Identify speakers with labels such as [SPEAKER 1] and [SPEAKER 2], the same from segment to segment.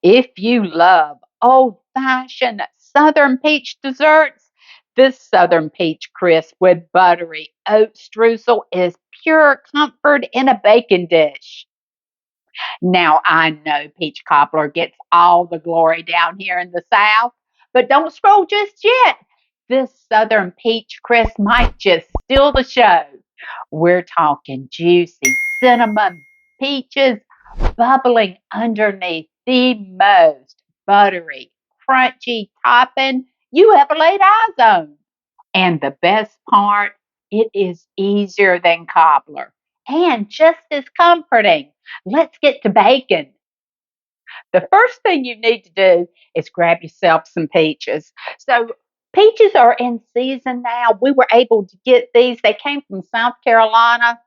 [SPEAKER 1] If you love old-fashioned Southern peach desserts, this Southern peach crisp with buttery oat streusel is pure comfort in a baking dish. Now, I know peach cobbler gets all the glory down here in the South, but don't scroll just yet. This Southern peach crisp might just steal the show. We're talking juicy cinnamon peaches bubbling underneath the most buttery, crunchy topping you ever laid eyes on. And the best part, it is easier than cobbler and just as comforting. Let's get to baking. The first thing you need to do is grab yourself some peaches. So, peaches are in season now. We were able to get these. They came from South Carolina.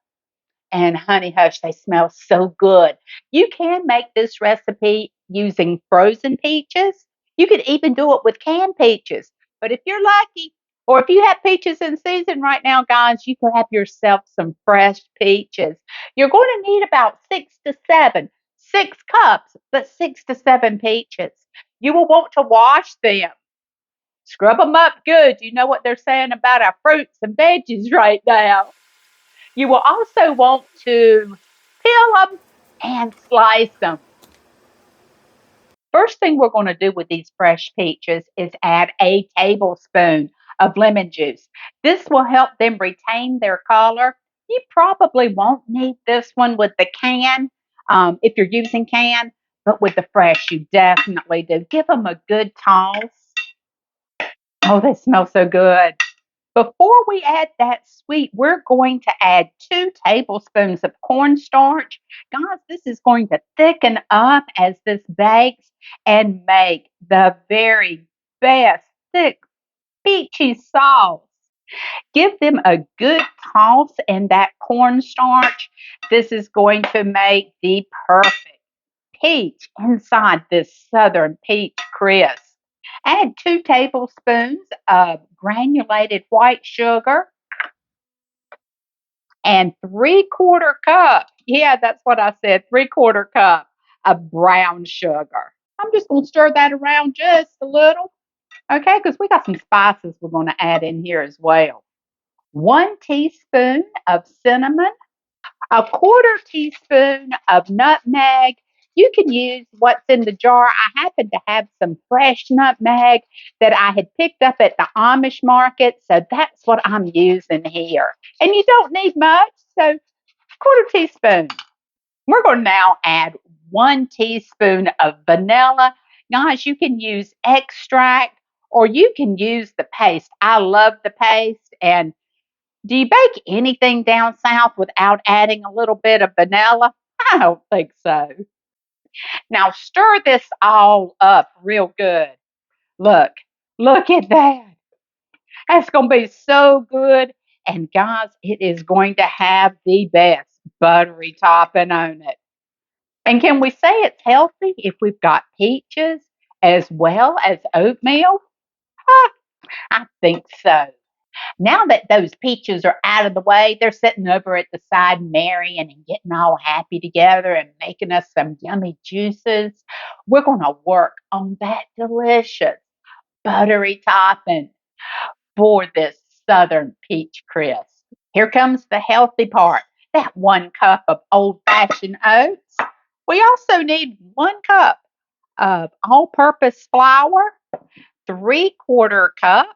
[SPEAKER 1] And honey hush, they smell so good. You can make this recipe using frozen peaches. You could even do it with canned peaches. But if you're lucky, or if you have peaches in season right now, guys, you can have yourself some fresh peaches. You're going to need about 6 to 7, 6 cups, but 6 to 7 peaches. You will want to wash them. Scrub them up good. You know what they're saying about our fruits and veggies right now. You will also want to peel them and slice them. First thing we're going to do with these fresh peaches is add a tablespoon of lemon juice. This will help them retain their color. You probably won't need this one with the can if you're using can, but with the fresh, you definitely do. Give them a good toss. Oh, they smell so good. Before we add that sweet, we're going to add 2 tablespoons of cornstarch. Guys, this is going to thicken up as this bakes and make the very best thick peachy sauce. Give them a good toss in that cornstarch. This is going to make the perfect peach inside this Southern peach crisp. Add 2 tablespoons of granulated white sugar and 3/4 cup. Yeah, that's what I said, 3/4 cup of brown sugar. I'm just going to stir that around just a little, okay, because we got some spices we're going to add in here as well. 1 teaspoon of cinnamon, a 1/4 teaspoon of nutmeg. You can use what's in the jar. I happen to have some fresh nutmeg that I had picked up at the Amish market, so that's what I'm using here. And you don't need much, so 1/4 teaspoon. We're going to now add 1 teaspoon of vanilla. Guys, you can use extract or you can use the paste. I love the paste. And do you bake anything down south without adding a little bit of vanilla? I don't think so. Now stir this all up real good. Look, look at that. That's going to be so good. And guys, it is going to have the best buttery topping on it. And can we say it's healthy if we've got peaches as well as oatmeal? Huh, I think so. Now that those peaches are out of the way, they're sitting over at the side marrying and getting all happy together and making us some yummy juices. We're going to work on that delicious buttery topping for this Southern peach crisp. Here comes the healthy part. That 1 cup of old-fashioned oats. We also need 1 cup of all-purpose flour, 3/4 cup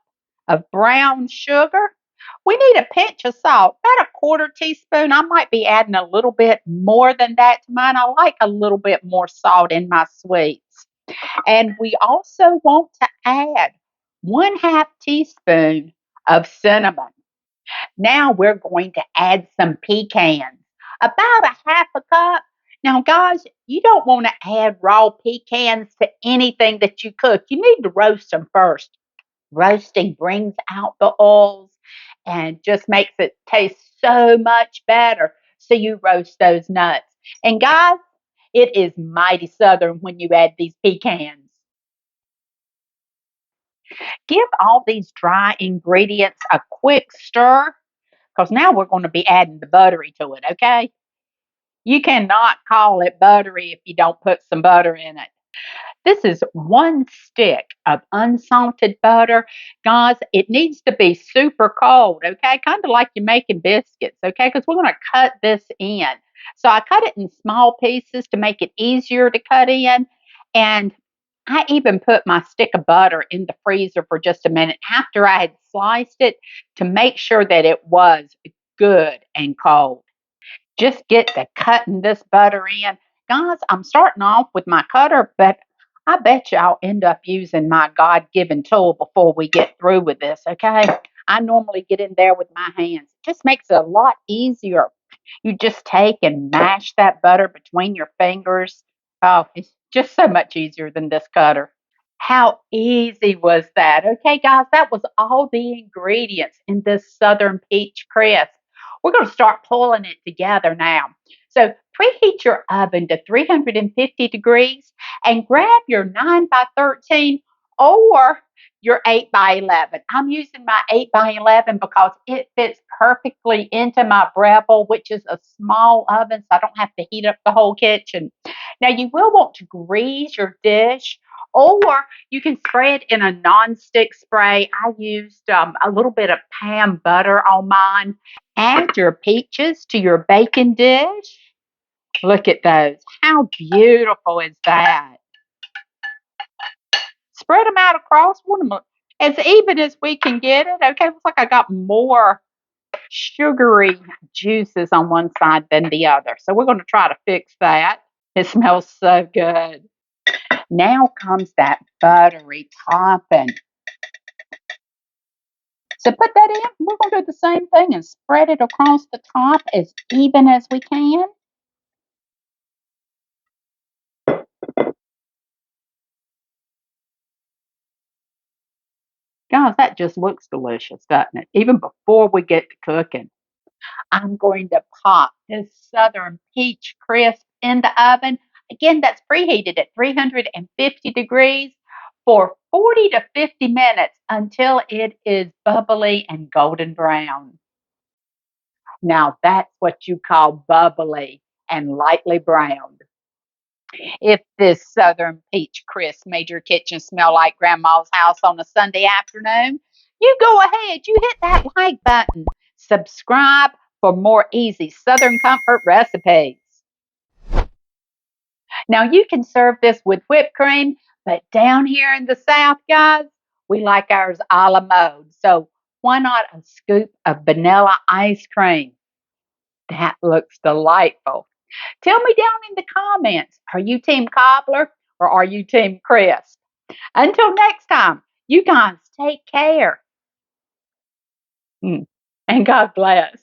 [SPEAKER 1] of brown sugar. We need a pinch of salt, about a 1/4 teaspoon. I might be adding a little bit more than that to mine. I like a little bit more salt in my sweets. And we also want to add 1/2 teaspoon of cinnamon. Now we're going to add some pecans, about a 1/2 cup. Now, guys, you don't want to add raw pecans to anything that you cook. You need to roast them first. Roasting brings out the oils and just makes it taste so much better. So you roast those nuts. And guys, it is mighty southern when you add these pecans. Give all these dry ingredients a quick stir because now we're going to be adding the buttery to it, okay? You cannot call it buttery if you don't put some butter in it. This is 1 stick of unsalted butter. Guys, it needs to be super cold, okay? Kind of like you're making biscuits, okay? Because we're going to cut this in. So I cut it in small pieces to make it easier to cut in. And I even put my stick of butter in the freezer for just a minute after I had sliced it to make sure that it was good and cold. Just get to cutting this butter in. Guys, I'm starting off with my cutter, but I bet you I'll end up using my God given tool before we get through with this, okay? I normally get in there with my hands. It just makes it a lot easier. You just take and mash that butter between your fingers. Oh, it's just so much easier than this cutter. How easy was that? Okay, guys, that was all the ingredients in this Southern Peach Crisp. We're going to start pulling it together now. So preheat your oven to 350 degrees and grab your 9 by 13 or your 8 by 11. I'm using my 8 by 11 because it fits perfectly into my Breville, which is a small oven, so I don't have to heat up the whole kitchen. Now, you will want to grease your dish, or you can spray it in a non-stick spray. I used a little bit of pan butter on mine. Add your peaches to your baking dish. Look at those. How beautiful is that? Spread them out across. Want them as even as we can get it. Okay, looks like I got more sugary juices on one side than the other. So we're going to try to fix that. It smells so good. Now comes that buttery topping. So put that in. We're going to do the same thing and spread it across the top as even as we can. Guys, that just looks delicious, doesn't it? Even before we get to cooking. I'm going to pop this Southern Peach Crisp in the oven. Again, that's preheated at 350 degrees for 40 to 50 minutes until it is bubbly and golden brown. Now, that's what you call bubbly and lightly browned. If this Southern Peach Crisp made your kitchen smell like Grandma's house on a Sunday afternoon, you go ahead, you hit that like button. Subscribe for more easy Southern comfort recipes. Now, you can serve this with whipped cream, but down here in the South, guys, we like ours a la mode. So, why not a scoop of vanilla ice cream? That looks delightful. Tell me down in the comments, are you Team Cobbler or are you Team Crisp? Until next time, you guys take care. And God bless.